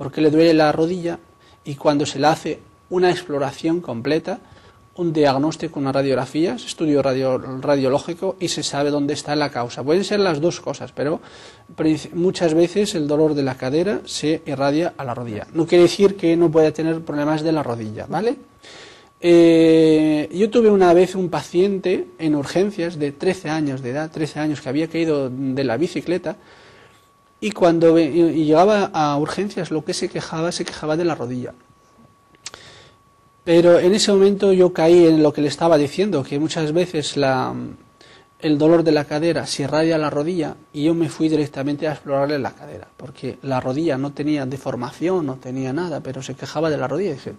por qué le duele la rodilla, y cuando se le hace una exploración completa, un diagnóstico, una radiografía, estudio radiológico, y se sabe dónde está la causa. Pueden ser las dos cosas, pero muchas veces el dolor de la cadera se irradia a la rodilla. No quiere decir que no pueda tener problemas de la rodilla, ¿vale? Yo tuve una vez un paciente en urgencias de 13 años de edad, 13 años, que había caído de la bicicleta, y cuando llegaba a urgencias lo que se quejaba de la rodilla. Pero en ese momento yo caí en lo que le estaba diciendo, que muchas veces el dolor de la cadera se irradia a la rodilla, y yo me fui directamente a explorarle la cadera, porque la rodilla no tenía deformación, no tenía nada, pero se quejaba de la rodilla. Y dije,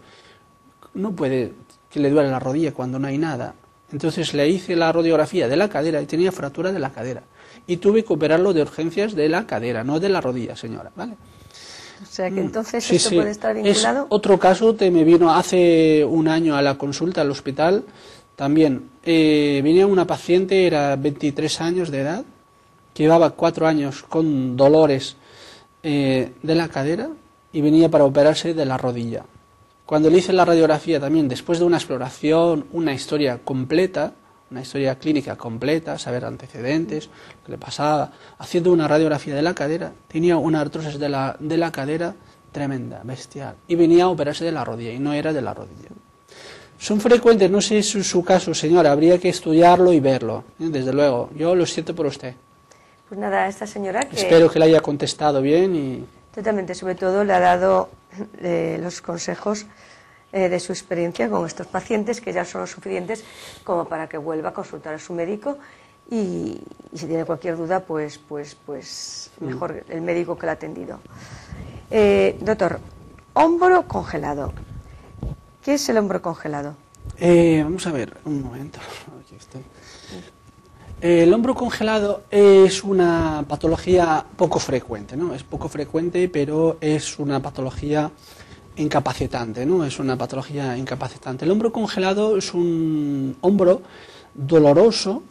no puede que le duele la rodilla cuando no hay nada. Entonces le hice la radiografía de la cadera y tenía fractura de la cadera. Y tuve que operarlo de urgencias de la cadera, no de la rodilla, señora, ¿vale? O sea que entonces sí, esto sí. puede estar vinculado. Es otro caso que me vino hace un año a la consulta al hospital. También venía una paciente, era 23 años de edad, que llevaba 4 años con dolores de la cadera y venía para operarse de la rodilla. Cuando le hice la radiografía también, después de una exploración, una historia completa, una historia clínica completa, saber antecedentes, lo que le pasaba, haciendo una radiografía de la cadera, tenía una artrosis de la cadera tremenda, bestial, y venía a operarse de la rodilla, y no era de la rodilla. Son frecuentes, no sé si es su caso, señora, habría que estudiarlo y verlo, desde luego. Yo lo siento por usted. Pues nada, esta señora que... Espero que le haya contestado bien y... Totalmente, sobre todo le ha dado los consejos de su experiencia con estos pacientes, que ya son los suficientes como para que vuelva a consultar a su médico, y si tiene cualquier duda, pues mejor el médico que la ha atendido. Doctor, hombro congelado. ¿Qué es el hombro congelado? Vamos a ver, un momento. Aquí estoy. El hombro congelado es una patología poco frecuente, ¿no? Es poco frecuente, pero es una patología incapacitante, ¿no? Es una patología incapacitante. El hombro congelado es un hombro doloroso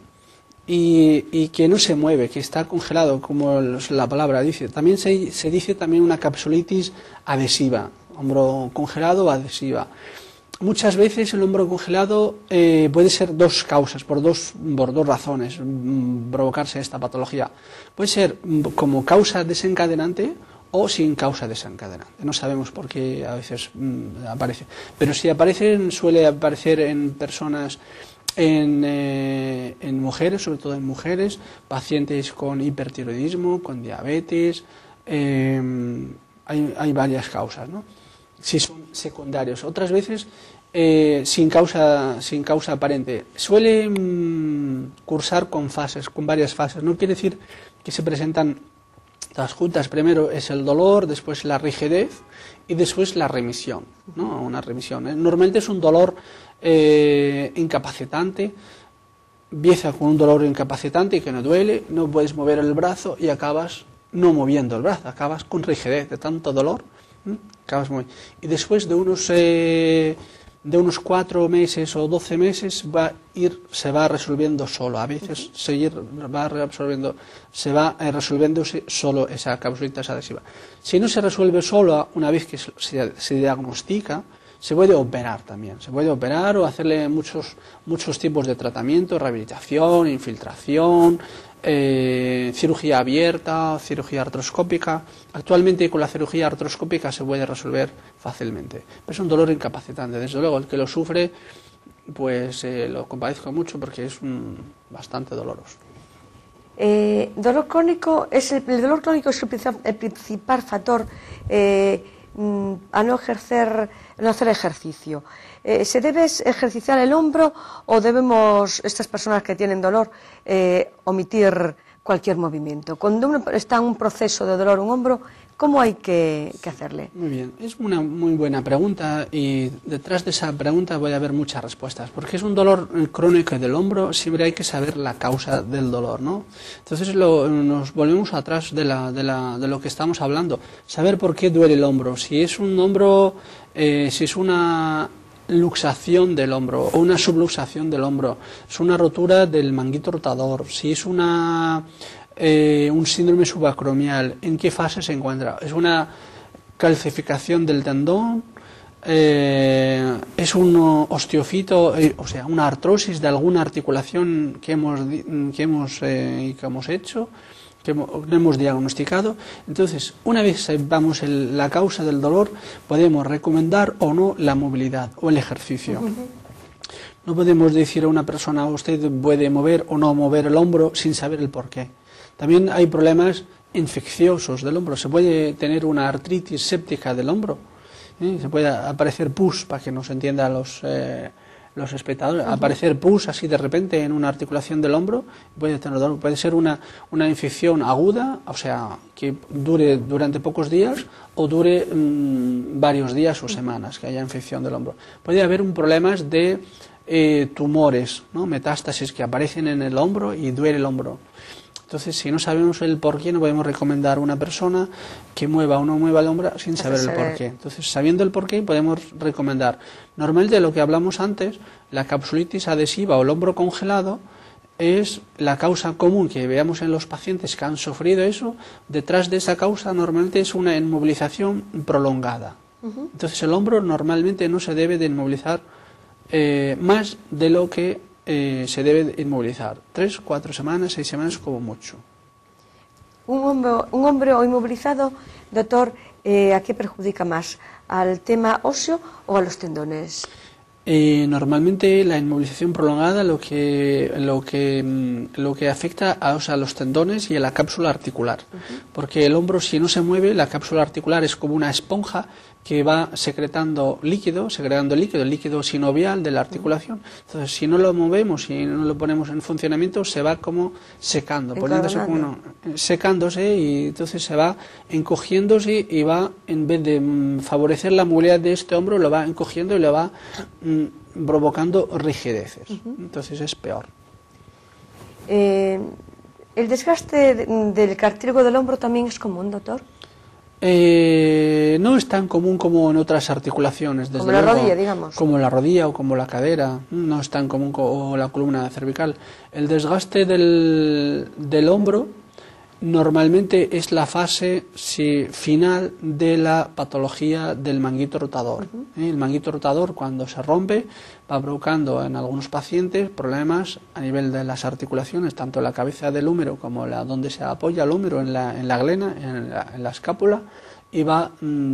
y que no se mueve, que está congelado, como la palabra dice. También se dice también una capsulitis adhesiva, hombro congelado o adhesiva. Muchas veces el hombro congelado puede ser dos causas, por dos razones, provocarse esta patología. Puede ser como causa desencadenante o sin causa desencadenante. No sabemos por qué a veces aparece. Pero si aparecen, suele aparecer en personas, en mujeres, sobre todo en mujeres, pacientes con hipertiroidismo, con diabetes. Hay varias causas, ¿no? Si son secundarios. Otras veces sin causa aparente. Suele cursar con varias fases. No quiere decir que se presentan las juntas. Primero es el dolor, después la rigidez y después la remisión, ¿no? Una remisión. Normalmente es un dolor incapacitante. Empieza con un dolor incapacitante que no duele, no puedes mover el brazo y acabas no moviendo el brazo, acabas con rigidez de tanto dolor. Y después de unos 4 meses o 12 meses se va resolviendo solo. A veces se va resolviéndose solo esa capsulitis adhesiva. Si no se resuelve solo, una vez que se diagnostica, se puede operar también. Se puede operar o hacerle muchos tipos de tratamiento, rehabilitación, infiltración, cirugía abierta, cirugía artroscópica. Actualmente con la cirugía artroscópica se puede resolver fácilmente. Pero es un dolor incapacitante. Desde luego el que lo sufre, pues lo compadezco mucho porque es bastante doloroso. Dolor crónico el dolor crónico es el principal factor a no hacer ejercicio. ¿Se debe ejercitar el hombro o debemos, estas personas que tienen dolor, omitir cualquier movimiento? Cuando uno está en un proceso de dolor, un hombro, ¿cómo hay que hacerle? Muy bien, es una muy buena pregunta y detrás de esa pregunta voy a ver muchas respuestas, porque es un dolor crónico del hombro, siempre hay que saber la causa del dolor, ¿no? Entonces nos volvemos atrás de lo que estamos hablando, saber por qué duele el hombro, si es un hombro, si es una luxación del hombro o una subluxación del hombro, es una rotura del manguito rotador, si es un síndrome subacromial, ¿en qué fase se encuentra? Es una calcificación del tendón, es un osteofito, o sea, una artrosis de alguna articulación que hemos hecho, que hemos diagnosticado. Entonces, una vez sepamos la causa del dolor, podemos recomendar o no la movilidad o el ejercicio. No podemos decir a una persona, usted puede mover o no mover el hombro sin saber el porqué. También hay problemas infecciosos del hombro. Se puede tener una artritis séptica del hombro. Se puede aparecer pus, para que nos entiendan los espectadores, aparecer pus así de repente en una articulación del hombro, puede ser una infección aguda, o sea, que dure durante pocos días o dure varios días o semanas, que haya infección del hombro. Puede haber problemas de tumores, ¿no? Metástasis que aparecen en el hombro y duele el hombro. Entonces, si no sabemos el porqué, no podemos recomendar a una persona que mueva o no mueva el hombro sin saber el porqué. Entonces, sabiendo el porqué, podemos recomendar. Normalmente, lo que hablamos antes, la capsulitis adhesiva o el hombro congelado, es la causa común que veamos en los pacientes que han sufrido eso. Detrás de esa causa, normalmente es una inmovilización prolongada. Entonces, el hombro normalmente no se debe de inmovilizar más de lo que se debe inmovilizar 3, 4 semanas, 6 semanas como mucho. Un hombro inmovilizado, doctor, ¿a qué perjudica más? ¿Al tema óseo o a los tendones? Normalmente la inmovilización prolongada lo que afecta a los tendones y a la cápsula articular, porque el hombro, si no se mueve, la cápsula articular es como una esponja que va segregando líquido sinovial de la articulación. Entonces, si no lo movemos, si no lo ponemos en funcionamiento, se va como secando, secándose, y entonces se va encogiéndose y va, en vez de favorecer la movilidad de este hombro, lo va encogiendo y lo va provocando rigideces. Entonces es peor. ¿El desgaste del cartílago del hombro también es común, doctor? No es tan común como en otras articulaciones, desde como la luego, rodilla, digamos. Como la rodilla o como la cadera, no es tan común como la columna cervical. El desgaste del hombro normalmente es la fase final de la patología del manguito rotador. El manguito rotador, cuando se rompe, va provocando en algunos pacientes problemas a nivel de las articulaciones, tanto en la cabeza del húmero como donde se apoya el húmero, en la glena, en la escápula, y va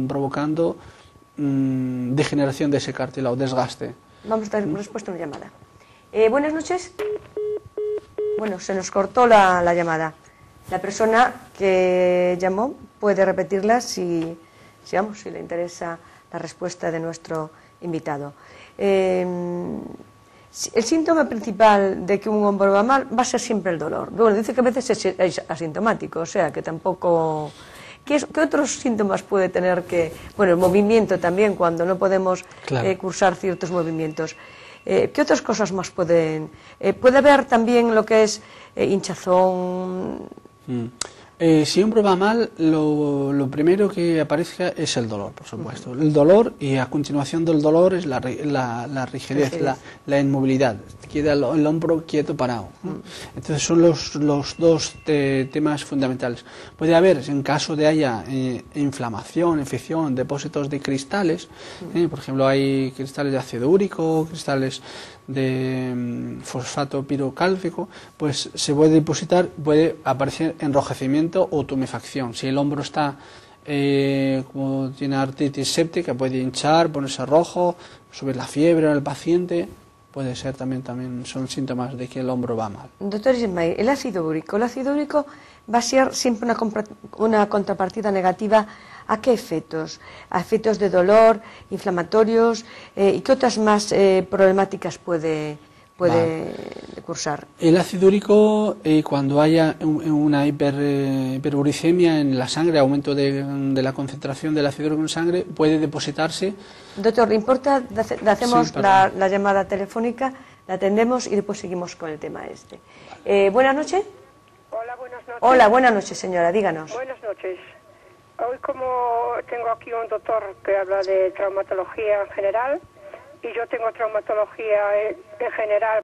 provocando degeneración de ese cartílago, desgaste. Vamos a dar respuesta a una llamada. Buenas noches. Bueno, se nos cortó la llamada. La persona que llamó puede repetirla si le interesa la respuesta de nuestro invitado. El síntoma principal de que un hombro va mal va a ser siempre el dolor. Bueno, dice que a veces es asintomático, o sea que tampoco... ¿Qué otros síntomas puede tener bueno, el movimiento también, cuando no podemos cursar ciertos movimientos? ¿Qué otras cosas más pueden...? ¿Puede haber también lo que es hinchazón? Si un hombro va mal, lo primero que aparezca es el dolor, por supuesto. El dolor, y a continuación del dolor es la rigidez, la inmovilidad. Queda el hombro quieto, parado. Entonces son los dos temas fundamentales. Puede haber, en caso de haya inflamación, infección, depósitos de cristales, por ejemplo, hay cristales de ácido úrico, cristales de fosfato pirocálcico, pues se puede depositar, puede aparecer enrojecimiento o tumefacción. Si el hombro está, como tiene artritis séptica, puede hinchar, ponerse rojo, subir la fiebre en el paciente, puede ser también son síntomas de que el hombro va mal. Doctor Ismail, el ácido úrico va a ser siempre una contrapartida negativa. ¿A qué efectos? ¿A efectos de dolor, inflamatorios? ¿Y qué otras más problemáticas puede cursar? El ácido úrico, cuando haya una hiperuricemia en la sangre, aumento de la concentración del ácido úrico en sangre, puede depositarse. Doctor, ¿le importa? Hacemos la llamada telefónica, la atendemos y después seguimos con el tema este. Buenas noches. Hola, buenas noches. Hola, buenas noches, señora, díganos. Buenas noches. Hoy, como tengo aquí un doctor que habla de traumatología en general, y yo tengo traumatología en general